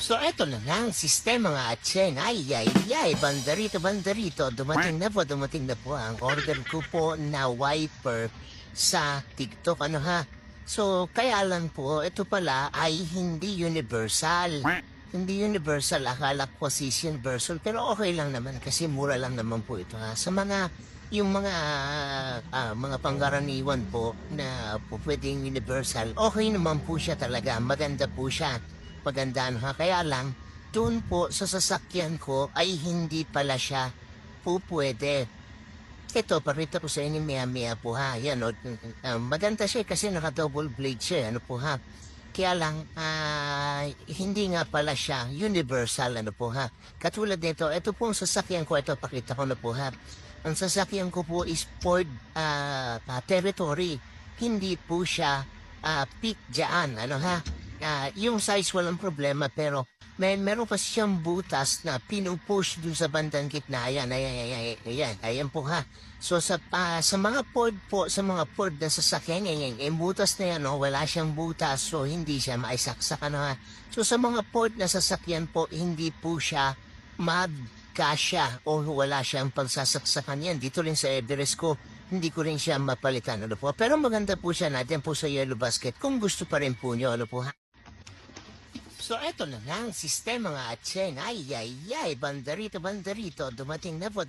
So eto na nga ang sistema nga Atchen. Ay, banda rito. Dumating na po ang order ko po na wiper sa TikTok. Ano ha? So, kaya lang po, ito pala ay hindi universal. Hindi universal, akala ko si universal. Pero okay lang naman kasi mura lang naman po ito ha. Sa mga pangkaraniwan po na po pwedeng universal, okay naman po siya talaga. Maganda po siya. Maganda ha. Kaya lang, doon po sa sasakyan ko ay hindi pala siya po pwede. Ito, pakita ko sa inyo maya po ha. Yan o. Maganda siya kasi naka-double blade siya. Ano po ha. Kaya lang, hindi nga pala siya universal. Ano po ha. Katulad nito, ito po ang sasakyan ko. Ito, pakita ko na po ha. Ang sasakyan ko po is Ford Territory. Hindi po siya peak dyan. Ano ha. Yung size walang problema pero meron pa siyang butas na pinupush dun sa bandang gitna. Ayan po ha. So sa mga Ford po, sa mga Ford na sasakyan, yung butas na yan, wala siyang butas, so hindi siya maisaksak. Ano ha. So sa mga Ford na sasakyan po, hindi po siya magkasya o wala siyang pagsasaksakan yan. Dito rin sa Everest ko, hindi ko rin siya mapalitan. Ano po. Pero maganda po siya natin po sa Yellow Basket kung gusto pa rin po nyo. Ano po ha. So eto na nga ang sistema nga Atchen. Ay, banda rito. Dumating na po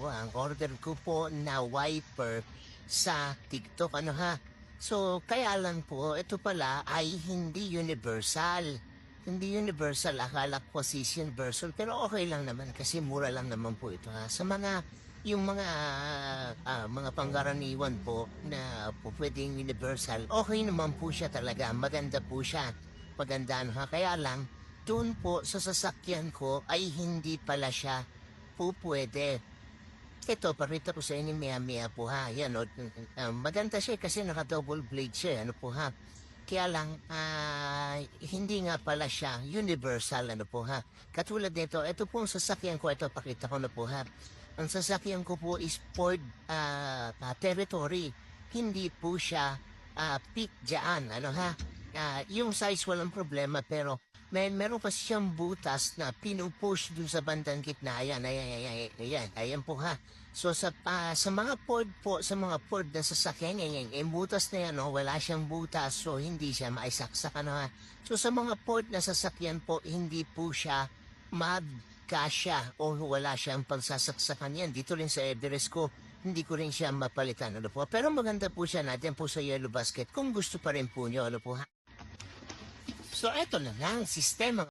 ang order ko po na wiper sa TikTok. Ano ha? So, kaya lang po, ito pala ay hindi universal. Hindi universal, akala ko si universal. Pero okay lang naman kasi mura lang naman po ito ha. Sa mga pangkaraniwan po na po pwedeng universal, okay naman po siya talaga. Maganda po siya. Maganda ha. Kaya lang, doon po sa sasakyan ko ay hindi pala siya po pwede. Ito, pakita ko sa inyo maya po ha. Yan o. Maganda siya kasi naka-double blade siya. Ano po ha. Kaya lang, hindi nga pala siya universal. Ano po ha. Katulad nito, ito po ang sasakyan ko. Ito, pakita ko na po ha. Ang sasakyan ko po is Ford Territory. Hindi po siya peak dyan. Ano ha. Yung size walang problema pero meron pa siyang butas na pinupush dun sa bandang gitna. Ayan po ha. So sa mga Ford po, sa mga Ford na sasakyan, yung butas na yan, wala siyang butas so hindi siya maisaksak. Ano ha. So sa mga Ford na sasakyan po, hindi po siya magkasya o wala siyang pagsasaksakan yan. Dito rin sa Everest ko, hindi ko rin siya mapalitan. Ano po. Pero maganda po siya natin po sa Yellow Basket kung gusto pa rin po nyo. Ano po ha. So eto na nga ang sistema